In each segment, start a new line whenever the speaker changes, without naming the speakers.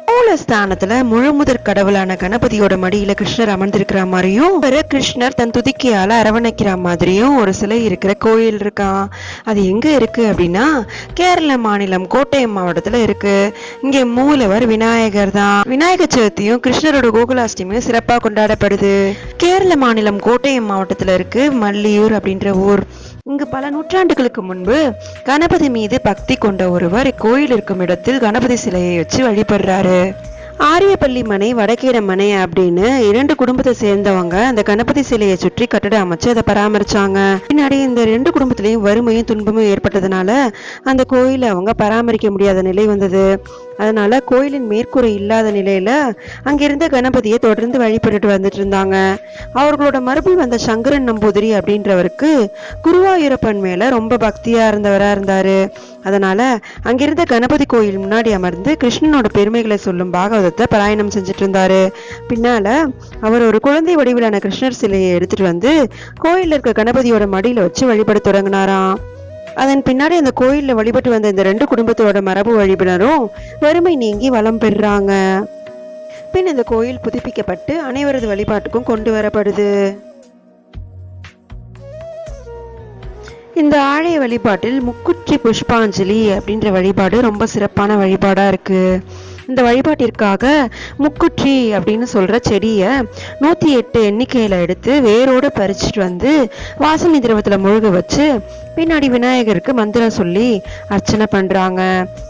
மூலஸ்தானத்துல முழுமுதற் கடவுளான கணபதியோட மடியில கிருஷ்ணர் அமர்ந்திருக்கிற மாதிரியும் கிருஷ்ணர் தன் துதிக்கையால அரவணைக்கிற மாதிரியும் ஒரு சிலை இருக்கிற கோயில் இருக்கான். அது எங்க இருக்கு அப்படின்னா கேரள மாநிலம் கோட்டயம் மாவட்டத்துல இருக்கு. இங்க மூலவர் விநாயகர் தான். விநாயகர் சதுர்த்தியும் கிருஷ்ணரோட கோகுலாஷ்டமியும் சிறப்பா கொண்டாடப்படுது. கேரள மாநிலம் கோட்டயம் மாவட்டத்துல இருக்கு மல்லியூர் அப்படின்ற ஊர். இங்கு பல நூற்றாண்டுகளுக்கு முன்பு கணபதி மீது பக்தி கொண்ட ஒருவர் இக்கோயில் இருக்கும் இடத்தில் கணபதி சிலையை வச்சு வழிபடுறாரு. ஆரியப்பள்ளி மனை, வடகேட மனை அப்படின்னு 2 குடும்பத்தை சேர்ந்தவங்க அந்த கணபதி சிலையை சுற்றி கட்டடம் அமைச்சு அதை பராமரிச்சாங்க. பின்னாடி இந்த 2 குடும்பத்திலையும் வறுமையும் துன்பமும் ஏற்பட்டதுனால அந்த கோயிலை அவங்க பராமரிக்க முடியாத நிலை வந்தது. அதனால கோயிலின் மேற்கூரை இல்லாத நிலையில அங்கிருந்த கணபதியை தொடர்ந்து வழிபட்டுட்டு வந்துட்டு இருந்தாங்க. அவர்களோட மரபில் வந்த சங்கரன் நம்பூதிரி அப்படின்றவருக்கு குருவாயூரப்பன் மேல ரொம்ப பக்தியா இருந்தவரா இருந்தாரு. அதனால அங்கிருந்த கணபதி கோயில் முன்னாடி அமர்ந்து கிருஷ்ணனோட பெருமைகளை சொல்லும் பாகவதத்தை பாராயணம் செஞ்சுட்டு இருந்தாரு. பின்னால அவர் ஒரு குழந்தை வடிவிலான கிருஷ்ணர் சிலையை எடுத்துட்டு வந்து கோயில்ல இருக்க கணபதியோட மடியில வச்சு வழிபட தொடங்கினாராம். அதன் பின்னாடி அந்த கோயில்ல வழிபட்டு வந்த இந்த 2 குடும்பத்தோட மரபு வழிபினரும் வறுமை நீங்கி வளம் பெறுறாங்க. பின் இந்த கோயில் புதுப்பிக்கப்பட்டு அனைவரது வழிபாட்டுக்கும் கொண்டு வரப்படுது. இந்த ஆலய வழிபாட்டில் முக்குற்றி புஷ்பாஞ்சலி அப்படின்ற வழிபாடு ரொம்ப சிறப்பான வழிபாடா இருக்கு. இந்த வழிபாட்டிற்காக முக்குற்றி அப்படின்னு சொல்ற செடியை 108 எண்ணிக்கையில எடுத்து வேரோட பறிச்சுட்டு வந்து வாசனை திரவத்துல முழுக வச்சு பின்னாடி விநாயகருக்கு மந்திரம் சொல்லி அர்ச்சனை பண்றாங்க.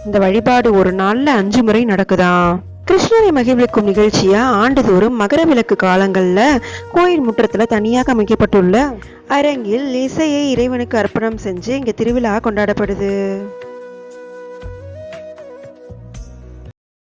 இந்த வழிபாடு ஒரு நாள்ல 5 முறை நடக்குதாம். கிருஷ்ணரை மகிழ்விக்கும் நிகழ்ச்சியா ஆண்டுதோறும் மகர விளக்கு காலங்கள்ல கோயில் முற்றத்துல தனியாக அமைக்கப்பட்டுள்ள அரங்கில் இசையை இறைவனுக்கு அர்ப்பணம் செஞ்சு இங்க திருவிழா கொண்டாடப்படுது.